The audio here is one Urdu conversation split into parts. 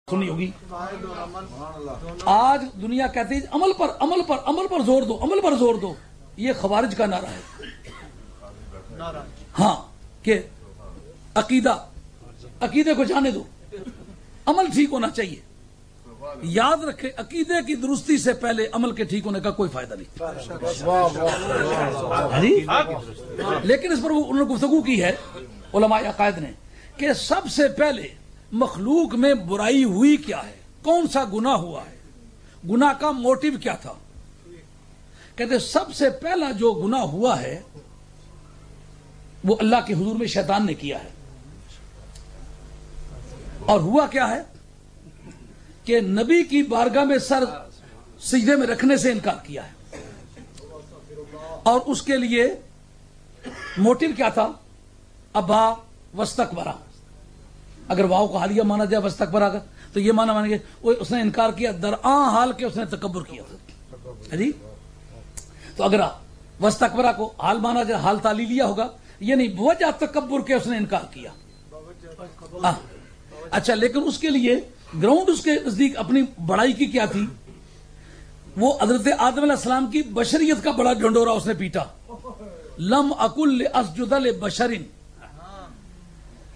سنی ہوگی. آج دنیا کہتی ہے عمل پر زور دو، عمل پر زور دو. یہ خوارج کا نعرہ ہے. ہاں کہ عقیدے کو جانے دو، عمل ٹھیک ہونا چاہیے. یاد رکھے عقیدے کی درستی سے پہلے عمل کے ٹھیک ہونے کا کوئی فائدہ نہیں. لیکن اس پر انہوں نے گفتگو کی ہے علماء عقائد نے کہ سب سے پہلے مخلوق میں برائی ہوئی کیا ہے، کون سا گناہ ہوا ہے، گناہ کا موٹیو کیا تھا. کہتے سب سے پہلا جو گناہ ہوا ہے وہ اللہ کے حضور میں شیطان نے کیا ہے. اور ہوا کیا ہے کہ نبی کی بارگاہ میں سر سجدے میں رکھنے سے انکار کیا ہے. اور اس کے لیے موٹیو کیا تھا؟ ابا وستکبرا. اگر واؤ کو حالیہ مانا جائے وستکبرا کا تو یہ مانا مانیں گے اس نے انکار کیا درآں حال کے اس نے تکبر کیا تھا. جی تو اگر وستکبرا کو حال مانا جائے حال تعلیلیہ ہوگا، یہ نہیں بوجہ تکبر کے اس نے انکار کیا. اچھا لیکن اس کے لیے گراؤنڈ اس کے نزدیک اپنی بڑائی کی کیا تھی؟ وہ حضرت آدم علیہ السلام کی بشریت کا بڑا ڈنڈورا اس نے پیٹا. لم اکل اسجد لبشر.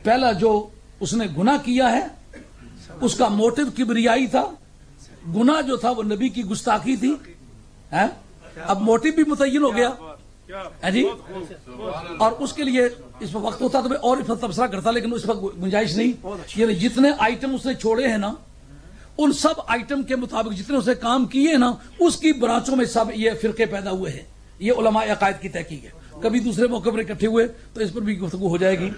پہلا جو اس نے گناہ کیا ہے اس کا موٹیو کبریائی تھا. گناہ جو تھا وہ نبی کی گستاخی تھی. اب موٹیو بھی متعین ہو گیا جی. اور اس کے لیے اس پر وقت ہوتا تو میں اور تبصرہ کرتا لیکن اس پر گنجائش نہیں. یعنی جتنے آئٹم اس نے چھوڑے ہیں نا ان سب آئٹم کے مطابق جتنے اسے کام کیے ہیں نا اس کی برانچوں میں سب یہ فرقے پیدا ہوئے ہیں. یہ علماء عقائد کی تحقیق ہے. کبھی دوسرے موقع پر اکٹھے ہوئے تو اس پر بھی گفتگو ہو جائے گی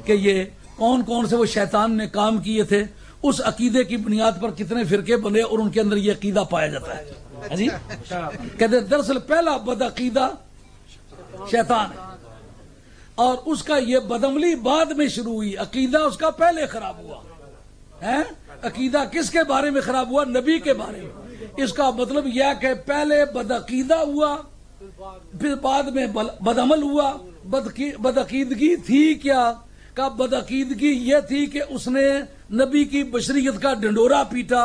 کہ یہ کون کون سے وہ شیطان نے کام کیے تھے، اس عقیدے کی بنیاد پر کتنے فرقے بنے اور ان کے اندر یہ عقیدہ پایا جاتا ہے. جی کہتے دراصل پہلا بدعقیدہ شیطان ہے اور اس کا یہ بدعملی بعد میں شروع ہوئی. عقیدہ اس کا پہلے خراب ہوا ہے. عقیدہ کس کے بارے میں خراب ہوا؟ نبی کے بارے میں. اس کا مطلب یہ کہ پہلے بدعقیدہ ہوا پھر بعد میں بدعمل ہوا. بدعقیدگی تھی کیا؟ کا بدعقیدگی یہ تھی کہ اس نے نبی کی بشریت کا ڈنڈورا پیٹا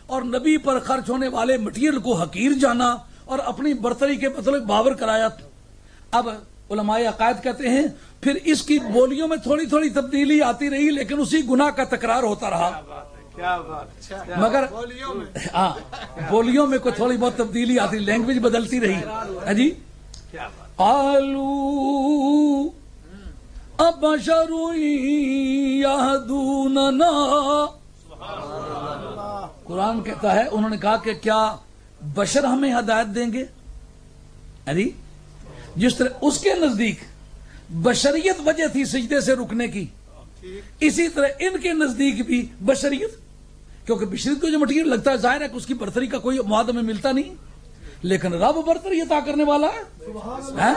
اور نبی پر خرچ ہونے والے مٹیریل کو حقیر جانا اور اپنی برتری کے مطلب باور کرایا. اب علماء عقائد کہتے ہیں پھر اس کی بولیوں میں تھوڑی تھوڑی تبدیلی آتی رہی لیکن اسی گناہ کا تکرار ہوتا رہا. مگر ہاں بولیوں میں کوئی تھوڑی بہت تبدیلی آتی، لینگویج بدلتی رہی. جی آلو ابشر یہدوننا. قرآن کہتا ہے انہوں نے کہا کہ کیا بشر ہمیں ہدایت دیں گے؟ ارے جس طرح اس کے نزدیک بشریت وجہ تھی سجدے سے رکنے کی، اسی طرح ان کے نزدیک بھی بشریت، کیونکہ بشریت کو جو مٹیریل لگتا ہے ظاہر ہے کہ اس کی برتری کا کوئی مواد ہمیں ملتا نہیں لیکن رب برتری عطا کرنے والا ہے.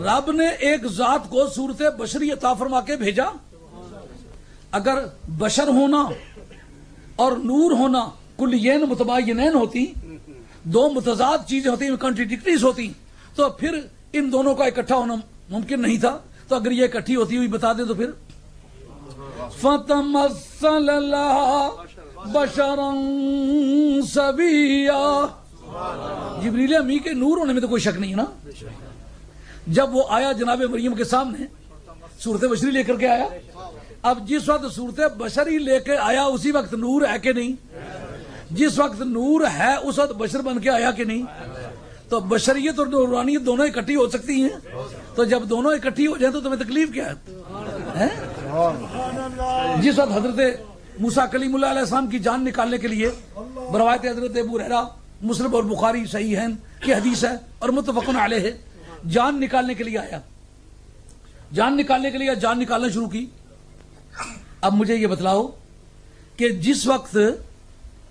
رب نے ایک ذات کو صورت بشری عطا فرما کے بھیجا. اگر بشر ہونا اور نور ہونا کلین متباینین ہوتی، دو متضاد چیزیں ہوتی، کنٹریڈکٹریز ہوتی، تو پھر ان دونوں کا اکٹھا ہونا ممکن نہیں تھا. تو اگر یہ اکٹھی ہوتی ہوئی بتا دیں تو پھر فَتَمَثَّلَ لَهَا بَشَرًا سَوِيًّا. جبریل امی کے نور ہونے میں تو کوئی شک نہیں ہے نا. جب وہ آیا جناب مریم کے سامنے صورت بشری لے کر کے آیا، اب جس وقت صورت بشری لے کے آیا اسی وقت نور ہے کہ نہیں؟ جس وقت نور ہے اس وقت بشر بن کے آیا کہ نہیں؟ تو بشریت اور نورانیت دونوں اکٹھی ہو سکتی ہیں. تو جب دونوں اکٹھی ہو جائیں تو تمہیں تکلیف کیا ہے؟ جس وقت حضرت موسیٰ کلیم اللہ علیہ السلام کی جان نکالنے کے لیے بروایت حضرت ابو ہریرہ مسلم اور بخاری صحیحین کی حدیث ہے اور متفق علیہ ہے، جان نکالنے کے لیے آیا، جان نکالنے کے لیے جان نکالنا شروع کی. اب مجھے یہ بتلاؤ کہ جس وقت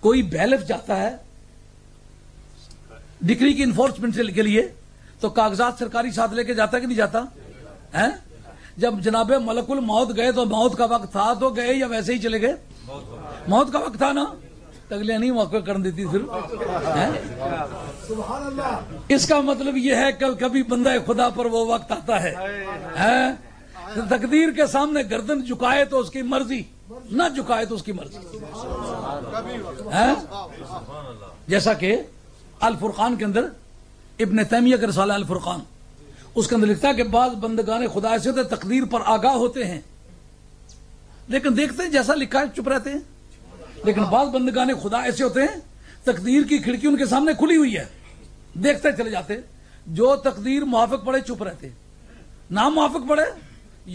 کوئی بیلف جاتا ہے ڈگری کی انفورسمنٹ کے لیے تو کاغذات سرکاری ساتھ لے کے جاتا ہے کہ نہیں جاتا ہے؟ جب جناب ملک الموت گئے تو موت کا وقت تھا تو گئے یا ویسے ہی چلے گئے؟ موت کا وقت تھا نا، اگلے نہیں موقع کر دیتی پھر. اس کا مطلب یہ ہے کہ کبھی بندہ خدا پر وہ وقت آتا ہے تقدیر کے سامنے گردن جھکائے تو اس کی مرضی نہ جھکائے تو اس کی مرضی ہے. جیسا کہ الفرقان کے اندر ابن تیمیہ کا رسالہ الفرقان، اس کے اندر لکھتا ہے کہ بعض بندگان خدا ایسے ہوتے تقدیر پر آگاہ ہوتے ہیں لیکن دیکھتے ہیں جیسا لکھا ہے چپ رہتے ہیں، لیکن بعض بندگان خدا ایسے ہوتے ہیں تقدیر کی کھڑکی ان کے سامنے کھلی ہوئی ہے، دیکھتے چلے جاتے. جو تقدیر موافق پڑے چپ رہتے، نہ موافق پڑے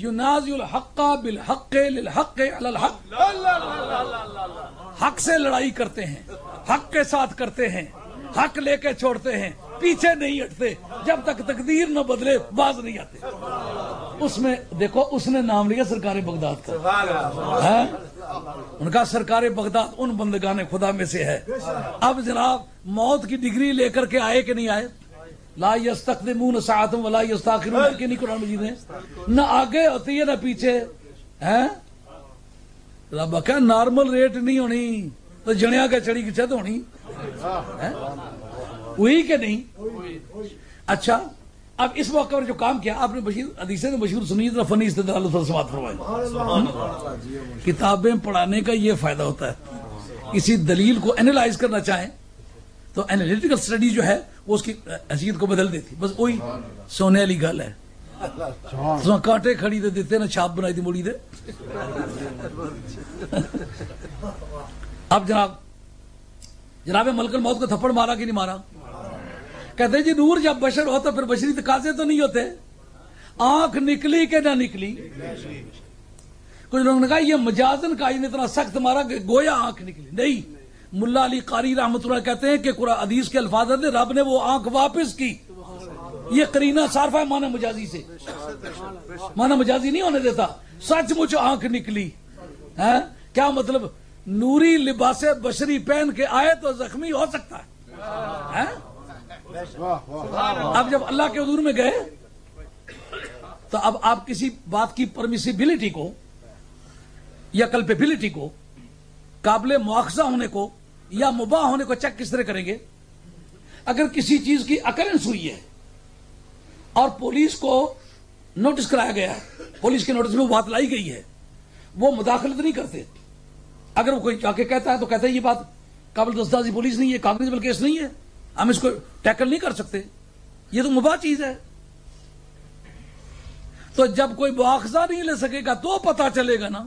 ینازع الحق بالحق للحق علی الحق، حق سے لڑائی کرتے ہیں، حق کے ساتھ کرتے ہیں، حق لے کے چھوڑتے ہیں، پیچھے نہیں ہٹتے، جب تک تقدیر نہ بدلے باز نہیں آتے. اس میں دیکھو اس نے نام لیا سرکار بغداد کا، ان کا سرکار بغداد ان بندگان خدا میں سے ہے. اب جناب موت کی ڈگری لے کر کے آئے کہ نہیں آئے؟ لا یستقدمون ساعۃ ولا یستاخرون کہ نہیں قرآن مجید میں؟ نہ آگے ہوتی ہے نہ پیچھے ہیں. رب کہ نارمل ریٹ نہیں ہونی تو جنیا کے چڑی کی چھت ہونی ہوئی کہ نہیں؟ اچھا اب اس موقع پر جو کام کیا آپ نے حدیثیں مشہور سنی ذرا فنی استدلال پر سماعت فرمائیں. کتابیں پڑھانے کا یہ فائدہ ہوتا ہے، کسی دلیل کو اینالائز کرنا چاہیں تو اینالیٹیکل اسٹڈی جو ہے وہ اس کی حیثیت کو بدل دیتی. بس وہی سونے والی گل ہے، کانٹے کھڑی دے دیتے نا چھاپ بنائی تھی موڑی دے. اب جناب ملک الموت کو تھپڑ مارا کہ نہیں مارا؟ کہتے جی نور جب بشر ہو تو پھر بشری تقاضے تو نہیں ہوتے، آنکھ نکلی کہ نہ نکلی. کچھ لوگوں نے کہا یہ مجازن کا اتنا سخت مارا کہ گویا آنکھ نکلی. نہیں، ملا علی قاری رحمۃ اللہ کہتے ہیں کہ قرآن حدیث کے الفاظ ہیں رب نے وہ آنکھ واپس کی. یہ قرینہ صارفہ ہے معنی مجازی سے، معنی مجازی نہیں ہونے دیتا. سچ مچ آنکھ نکلی. کیا مطلب؟ نوری لباس بشری پہن کے آئے تو زخمی ہو سکتا ہے. اب جب اللہ کے حضور میں گئے تو اب آپ کسی بات کی پرمیسیبلٹی کو یا کلپیبلٹی کو، قابل مواخذہ ہونے کو یا مباح ہونے کو چیک کس طرح کریں گے؟ اگر کسی چیز کی اکرنس ہوئی ہے اور پولیس کو نوٹس کرایا گیا ہے، پولیس کے نوٹس میں وہ بات لائی گئی ہے، وہ مداخلت نہیں کرتے. اگر وہ کوئی جا کے کہتا ہے تو کہتا ہے یہ بات قابل دستاویزی پولیس نہیں ہے، کاغذیبل کیس نہیں ہے، ہم اس کو ٹیکل نہیں کر سکتے، یہ تو مباح چیز ہے. تو جب کوئی مواخذہ نہیں لے سکے گا تو پتا چلے گا نا،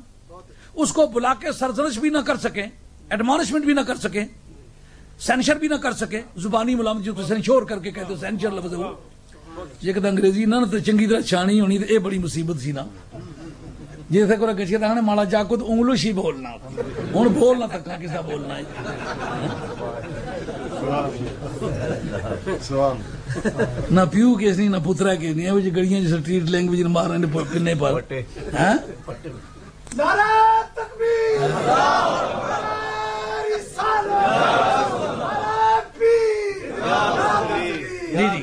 اس کو بلا کے سرزنش بھی نہ کر سکیں، ایڈمانشمنٹ بھی نہ کر سکیں، سینشر بھی نہ کر سکیں. زبانی ملامت جو سینشور کر کے کہتے سینشر لفظ ہے وہ، یہ کہتے انگریزی نہ تو چنگی طرح چھانی ہونی تو یہ بڑی مصیبت سی نا. جیسے کوئی گچھے تھا مالا جا کو تو انگلش ہی بولنا، ہوں بولنا تک کسا بولنا ہے. نہ پیو کیس نہیں نہ پترا کیس نہیں ہے، گڑیاں جیسے ٹریٹ لینگویج مار رہے ہیں پنے پر. جی جی.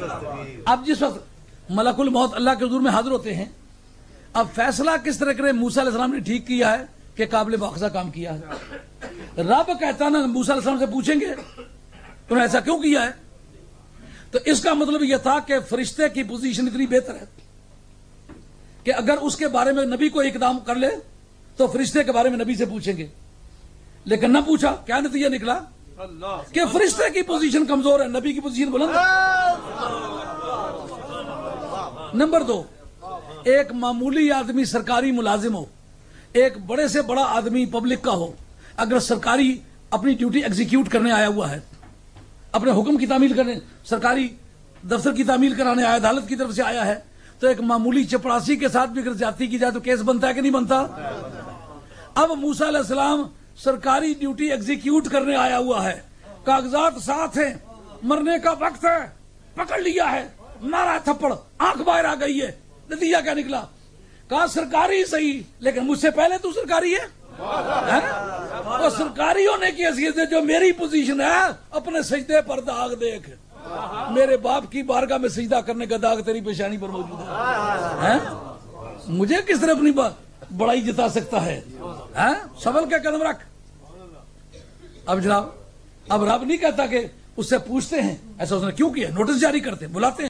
اب جس وقت ملک الموت اللہ کے حضور میں حاضر ہوتے ہیں، اب فیصلہ کس طرح کرے؟ موسیٰ علیہ السلام نے ٹھیک کیا ہے کہ قابل مواخذہ کام کیا ہے. رب کہتا نا موسیٰ علیہ السلام سے پوچھیں گے تم نے ایسا کیوں کیا ہے؟ تو اس کا مطلب یہ تھا کہ فرشتے کی پوزیشن اتنی بہتر ہے کہ اگر اس کے بارے میں نبی کو اقدام کر لے تو فرشتے کے بارے میں نبی سے پوچھیں گے. لیکن نہ پوچھا، کیا نتیجہ نکلا کہ فرشتے کی پوزیشن کمزور ہے، نبی کی پوزیشن بلند ہے. نمبر 2، ایک معمولی آدمی سرکاری ملازم ہو، ایک بڑے سے بڑا آدمی پبلک کا ہو، اگر سرکاری اپنی ڈیوٹی ایگزیکیوٹ کرنے آیا ہوا ہے، اپنے حکم کی تعمیل کرنے، سرکاری دفتر کی تعمیل کرانے آیا، عدالت کی طرف سے آیا ہے، تو ایک معمولی چپڑاسی کے ساتھ بھی اگر زیادتی کی جائے تو کیس بنتا ہے کہ نہیں بنتا؟ اب موسیٰ علیہ السلام سرکاری ڈیوٹی ایگزیکیوٹ کرنے آیا ہوا ہے، کاغذات ساتھ ہیں، مرنے کا وقت ہے، پکڑ لیا ہے، مارا تھپڑ، آنکھ باہر آ گئی ہے. نتیجہ کیا نکلا؟ کہا سرکاری صحیح لیکن مجھ سے پہلے تو سرکاری ہے. وہ سرکاری ہونے کی حیثیت سے جو میری پوزیشن ہے، اپنے سجدے پر داغ دیکھ، میرے باپ کی بارگاہ میں سجدہ کرنے کا داغ تیری پیشانی پر موجود ہے. مجھے کس طرح اپنی بڑائی جتا سکتا ہے؟ سبل کے قدم رکھ. اب جناب اب رب نہیں کہتا کہ اس سے پوچھتے ہیں ایسا اس نے کیوں کیا، نوٹس جاری کرتے ہیں، بلاتے ہیں.